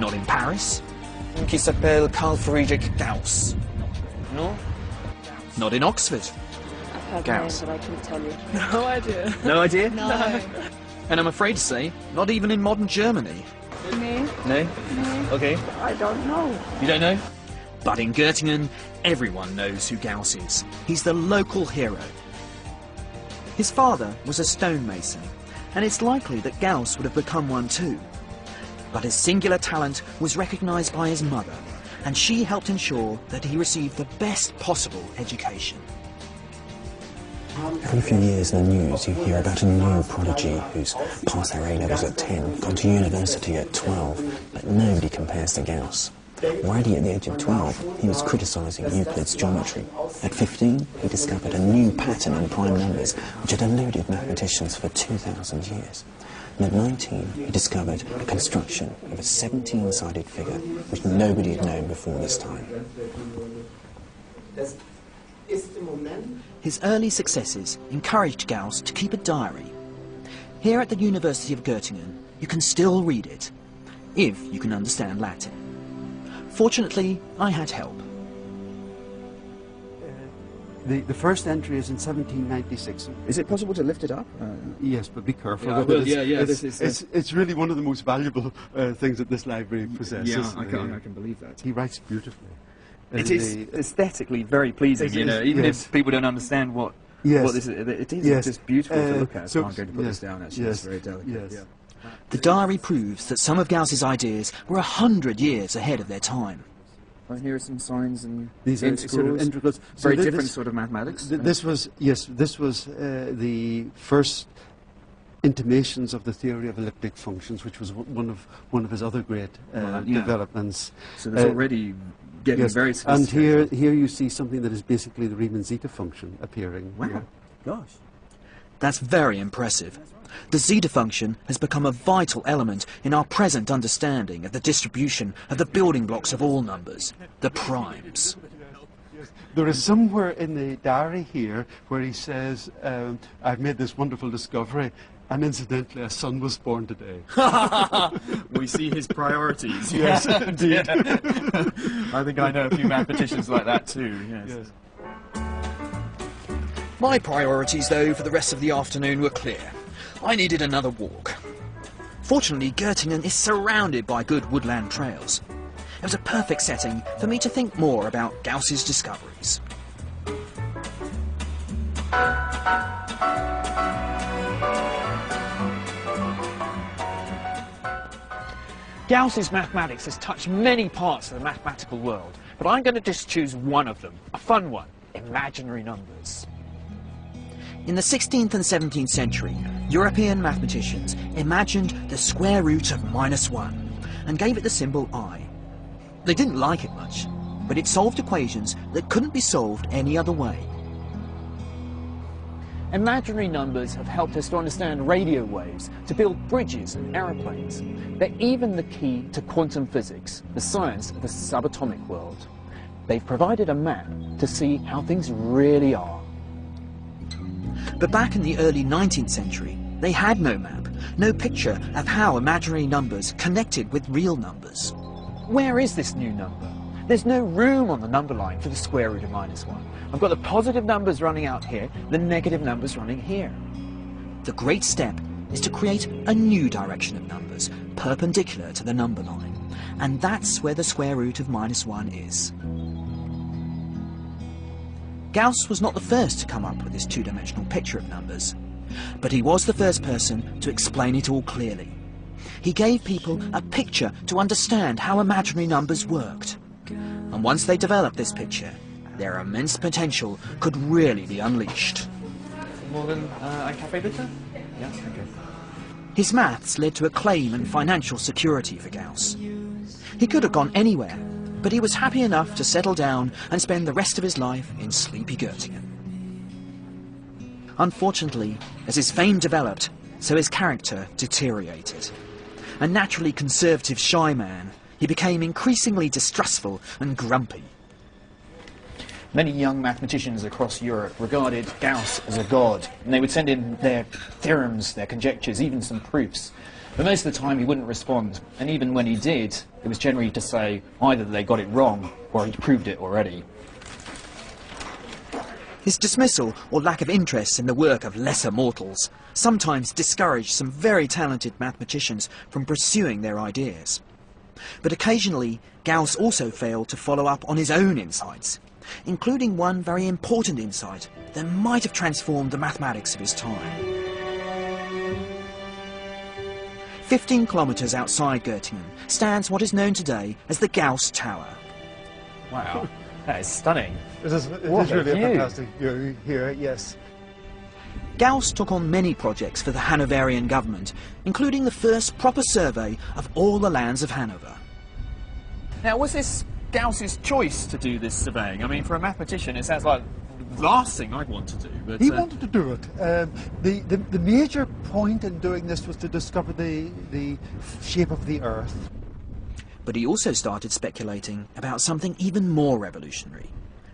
Not in Paris. Qui s'appelle Carl Friedrich Gauss. No? Not in Oxford. I've heard names, but I couldn't tell you. No idea. No idea? No. And I'm afraid to say, not even in modern Germany. Me? No? Okay. I don't know. You don't know? But in Göttingen, everyone knows who Gauss is. He's the local hero. His father was a stonemason, and it's likely that Gauss would have become one too. But his singular talent was recognised by his mother, and she helped ensure that he received the best possible education. Every few years in the news you hear about a new prodigy who's passed their A-levels at 10, gone to university at 12, but nobody compares to Gauss. Already at the age of 12, he was criticising Euclid's geometry. At 15, he discovered a new pattern in prime numbers which had eluded mathematicians for 2,000 years. And at 19, he discovered a construction of a 17-sided figure which nobody had known before this time. His early successes encouraged Gauss to keep a diary. Here at the University of Göttingen, you can still read it, if you can understand Latin. Fortunately, I had help. The first entry is in 1796. Is it possible to lift it up? Yes, but be careful. Yeah, It's really one of the most valuable things that this library possesses. Yeah, I can believe that. He writes beautifully. It is aesthetically very pleasing, you know, even if people don't understand what this is. It is just beautiful to look at. So I'm going to put this down, actually. It's very delicate. Yeah. The diary proves that some of Gauss's ideas were 100 years ahead of their time. Right, here are some signs and these are sort of integrals. Very different sort of mathematics. This was the first intimations of the theory of elliptic functions, which was one of his other great developments. So there's already getting very sophisticated. And here you see something that is basically the Riemann zeta function appearing. Wow, here. gosh. That's very impressive. The zeta function has become a vital element in our present understanding of the distribution of the building blocks of all numbers, the primes. There is somewhere in the diary here where he says, I've made this wonderful discovery, and incidentally a son was born today. We see his priorities. Yes, indeed. I think I know a few mathematicians like that too, yes. My priorities, though, for the rest of the afternoon were clear. I needed another walk. Fortunately, Göttingen is surrounded by good woodland trails. It was a perfect setting for me to think more about Gauss's discoveries. Gauss's mathematics has touched many parts of the mathematical world, but I'm going to just choose one of them, a fun one, imaginary numbers. In the 16th and 17th century, European mathematicians imagined the square root of -1 and gave it the symbol I. They didn't like it much, but it solved equations that couldn't be solved any other way. Imaginary numbers have helped us to understand radio waves, to build bridges and aeroplanes. They're even the key to quantum physics, the science of the subatomic world. They've provided a map to see how things really are. But back in the early 19th century, they had no map, no picture of how imaginary numbers connected with real numbers. Where is this new number? There's no room on the number line for the square root of -1. I've got the positive numbers running out here, the negative numbers running here. The great step is to create a new direction of numbers, perpendicular to the number line. And that's where the square root of -1 is. Gauss was not the first to come up with this two-dimensional picture of numbers, but he was the first person to explain it all clearly. He gave people a picture to understand how imaginary numbers worked. And once they developed this picture, their immense potential could really be unleashed. More than a cafe bitter? Yes, okay. His maths led to acclaim and financial security for Gauss. He could have gone anywhere, but he was happy enough to settle down and spend the rest of his life in sleepy Göttingen. Unfortunately, as his fame developed, so his character deteriorated. A naturally conservative, shy man, he became increasingly distrustful and grumpy. Many young mathematicians across Europe regarded Gauss as a god, and they would send in their theorems, their conjectures, even some proofs. But most of the time he wouldn't respond, and even when he did, it was generally to say either they got it wrong or he'd proved it already. His dismissal or lack of interest in the work of lesser mortals sometimes discouraged some very talented mathematicians from pursuing their ideas. But occasionally, Gauss also failed to follow up on his own insights, including one very important insight that might have transformed the mathematics of his time. 15 kilometres outside Göttingen stands what is known today as the Gauss Tower. Wow, that is stunning. It is really a fantastic view here, yes. Gauss took on many projects for the Hanoverian government, including the first proper survey of all the lands of Hanover. Now, was this Gauss's choice to do this surveying? I mean, for a mathematician, it sounds like the last thing I'd want to do. But he wanted to do it. The major point in doing this was to discover the shape of the Earth. But he also started speculating about something even more revolutionary,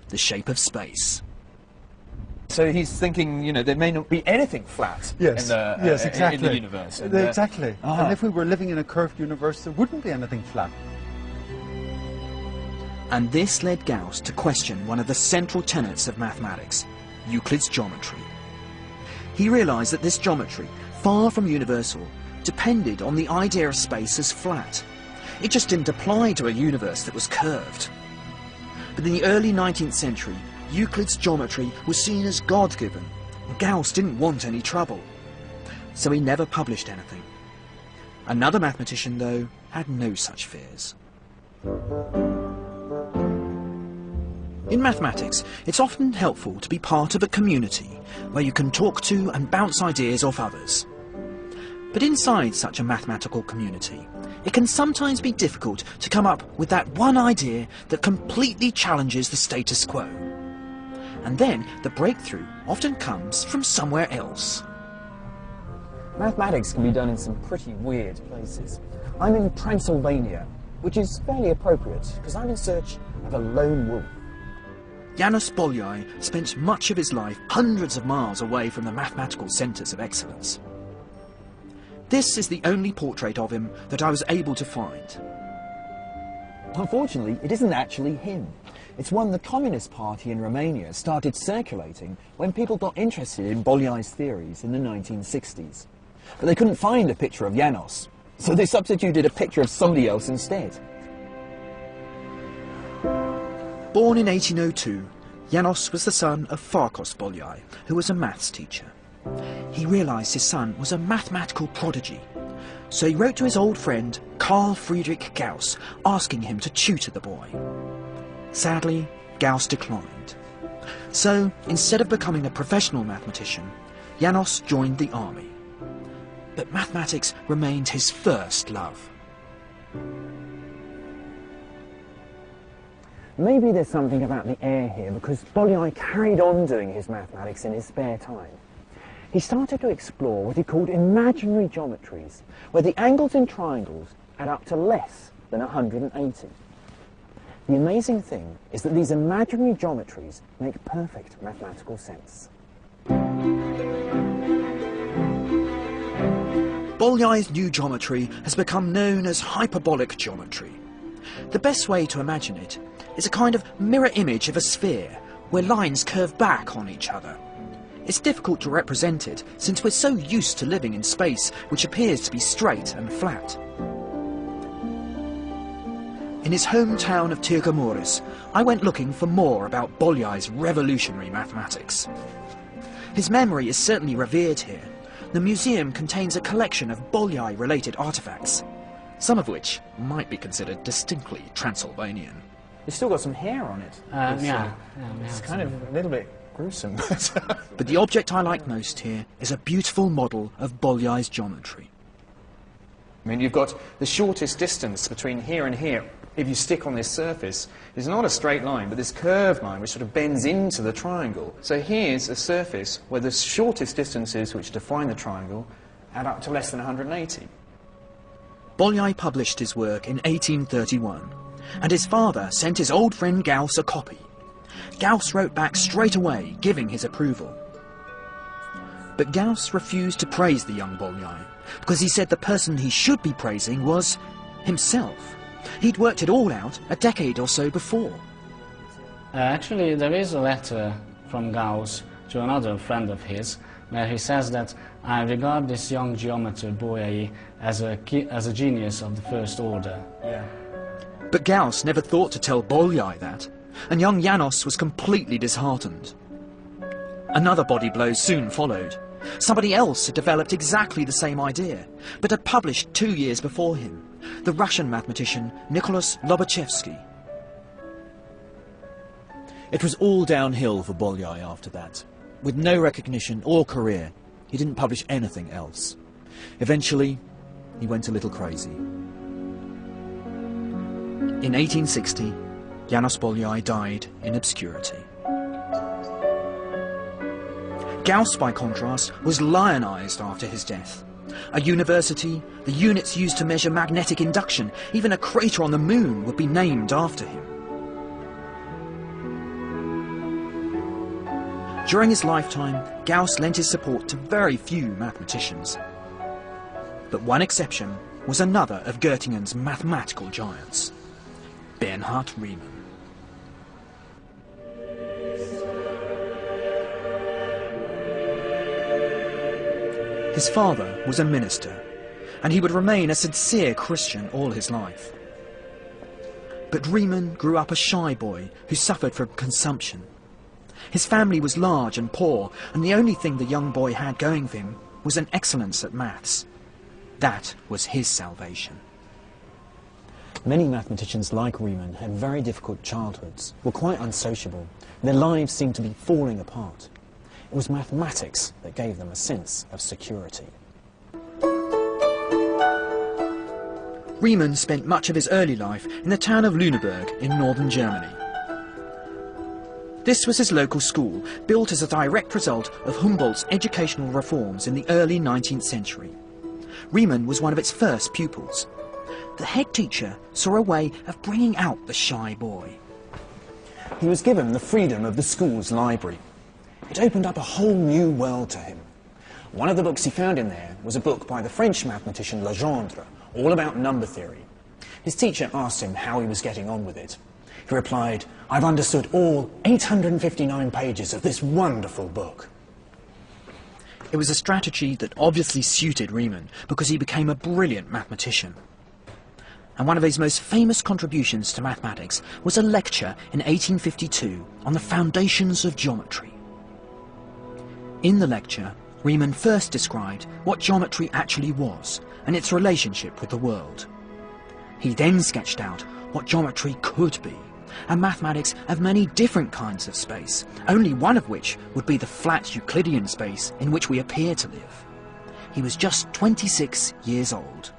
the shape of space. So he's thinking, you know, there may not be anything flat in the universe. And, exactly. And if we were living in a curved universe, there wouldn't be anything flat. And this led Gauss to question one of the central tenets of mathematics, Euclid's geometry. He realized that this geometry, far from universal, depended on the idea of space as flat. It just didn't apply to a universe that was curved. But in the early 19th century, Euclid's geometry was seen as God-given, and Gauss didn't want any trouble. So he never published anything. Another mathematician, though, had no such fears. In mathematics, it's often helpful to be part of a community where you can talk to and bounce ideas off others. But inside such a mathematical community, it can sometimes be difficult to come up with that one idea that completely challenges the status quo. And then the breakthrough often comes from somewhere else. Mathematics can be done in some pretty weird places. I'm in Transylvania, which is fairly appropriate because I'm in search of a lone wolf. Janusz Bolyai spent much of his life hundreds of miles away from the mathematical centres of excellence. This is the only portrait of him that I was able to find. Unfortunately, it isn't actually him. It's one the Communist Party in Romania started circulating when people got interested in Bolyai's theories in the 1960s. But they couldn't find a picture of Janos, So they substituted a picture of somebody else instead. Born in 1802, Janos was the son of Farkos Bolyai, who was a maths teacher. He realised his son was a mathematical prodigy, so he wrote to his old friend Carl Friedrich Gauss, asking him to tutor the boy. Sadly, Gauss declined. So, instead of becoming a professional mathematician, Janos joined the army. But mathematics remained his first love. Maybe there's something about the air here, because Bolyai carried on doing his mathematics in his spare time. He started to explore what he called imaginary geometries, where the angles in triangles add up to less than 180. The amazing thing is that these imaginary geometries make perfect mathematical sense. Bolyai's new geometry has become known as hyperbolic geometry. The best way to imagine it is a kind of mirror image of a sphere, where lines curve back on each other. It's difficult to represent it, since we're so used to living in space which appears to be straight and flat. In his hometown of Tirgamuris, I went looking for more about Bolyai's revolutionary mathematics. His memory is certainly revered here. The museum contains a collection of Bolyai-related artifacts, some of which might be considered distinctly Transylvanian. It's still got some hair on it. It's kind of a little bit gruesome. But the object I like most here is a beautiful model of Bolyai's geometry. I mean, you've got the shortest distance between here and here. If you stick on this surface, it's not a straight line, but this curved line which sort of bends into the triangle. So here's a surface where the shortest distances which define the triangle add up to less than 180. Bolyai published his work in 1831, and his father sent his old friend Gauss a copy. Gauss wrote back straight away, giving his approval. But Gauss refused to praise the young Bolyai, because he said the person he should be praising was himself. He'd worked it all out a decade or so before. Actually, there is a letter from Gauss to another friend of his, where he says that I regard this young geometer Bolyai as a genius of the first order. Yeah. But Gauss never thought to tell Bolyai that, and young Janos was completely disheartened. Another body blow soon followed. Somebody else had developed exactly the same idea, but had published 2 years before him, the Russian mathematician Nicholas Lobachevsky. It was all downhill for Bolyai after that. With no recognition or career, he didn't publish anything else. Eventually, he went a little crazy. In 1860, Janos Bolyai died in obscurity. Gauss, by contrast, was lionized after his death. A university, the units used to measure magnetic induction, even a crater on the moon would be named after him. During his lifetime, Gauss lent his support to very few mathematicians. But one exception was another of Göttingen's mathematical giants, Bernhard Riemann. His father was a minister, and he would remain a sincere Christian all his life. But Riemann grew up a shy boy who suffered from consumption. His family was large and poor, and the only thing the young boy had going for him was an excellence at maths. That was his salvation. Many mathematicians like Riemann had very difficult childhoods, were quite unsociable. Their lives seemed to be falling apart. It was mathematics that gave them a sense of security. Riemann spent much of his early life in the town of Lüneburg in northern Germany. This was his local school, built as a direct result of Humboldt's educational reforms in the early 19th century. Riemann was one of its first pupils. The head teacher saw a way of bringing out the shy boy. He was given the freedom of the school's library. It opened up a whole new world to him. One of the books he found in there was a book by the French mathematician Legendre, all about number theory. His teacher asked him how he was getting on with it. He replied, "I've understood all 859 pages of this wonderful book." It was a strategy that obviously suited Riemann because he became a brilliant mathematician. And one of his most famous contributions to mathematics was a lecture in 1852 on the foundations of geometry. In the lecture, Riemann first described what geometry actually was and its relationship with the world. He then sketched out what geometry could be, and mathematics of many different kinds of space, only one of which would be the flat Euclidean space in which we appear to live. He was just 26 years old.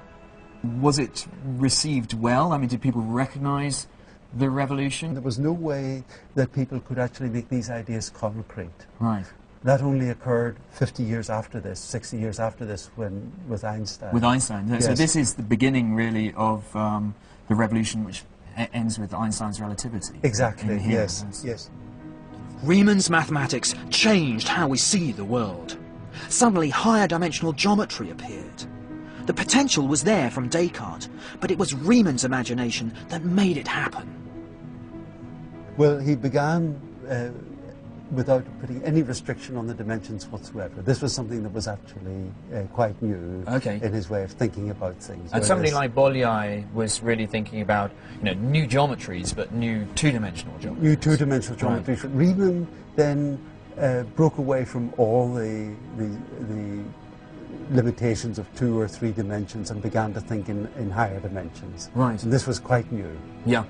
Was it received well? I mean, did people recognise the revolution? There was no way that people could actually make these ideas concrete. Right. That only occurred 50 years after this, 60 years after this, with Einstein. With Einstein. Yes. So this is the beginning, really, of the revolution which ends with Einstein's relativity. Exactly, yes, yes. Riemann's mathematics changed how we see the world. Suddenly, higher dimensional geometry appeared. The potential was there from Descartes, but it was Riemann's imagination that made it happen. Well, he began without putting any restriction on the dimensions whatsoever. This was something that was actually quite new in his way of thinking about things. And somebody like Bolyai was really thinking about, new geometries, but new two-dimensional geometries. New two-dimensional geometries. Right. Riemann then broke away from all the limitations of 2 or 3 dimensions and began to think in higher dimensions. Right. And this was quite new. Yeah.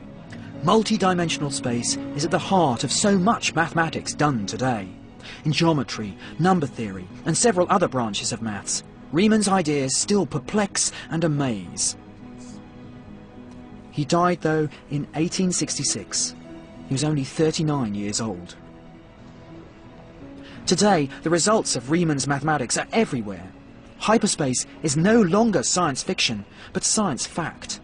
Multi-dimensional space is at the heart of so much mathematics done today. In geometry, number theory, and several other branches of maths, Riemann's ideas still perplex and amaze. He died, though, in 1866. He was only 39 years old. Today, the results of Riemann's mathematics are everywhere. Hyperspace is no longer science fiction, but science fact.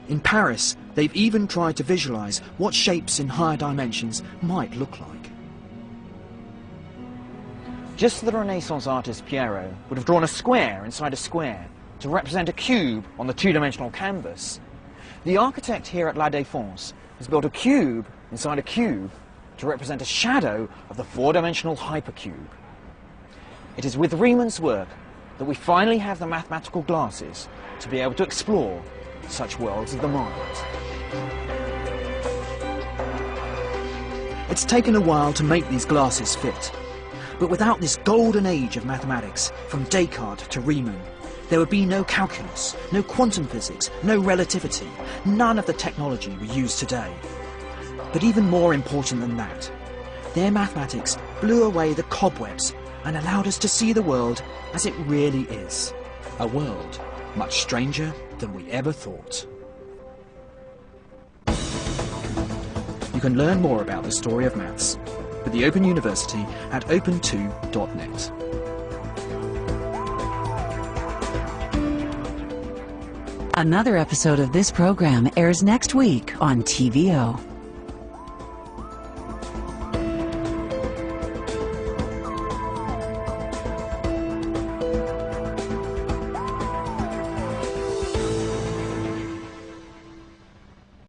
In Paris, they've even tried to visualize what shapes in higher dimensions might look like. Just as the Renaissance artist Piero would have drawn a square inside a square to represent a cube on the two-dimensional canvas, the architect here at La Défense has built a cube inside a cube to represent a shadow of the four-dimensional hypercube. It is with Riemann's work that we finally have the mathematical glasses to be able to explore such worlds of the mind. It's taken a while to make these glasses fit, but without this golden age of mathematics, from Descartes to Riemann, there would be no calculus, no quantum physics, no relativity, none of the technology we use today. But even more important than that, their mathematics blew away the cobwebs and allowed us to see the world as it really is, a world much stranger than we ever thought. You can learn more about the story of maths with the Open University at open2.net. Another episode of this program airs next week on TVO.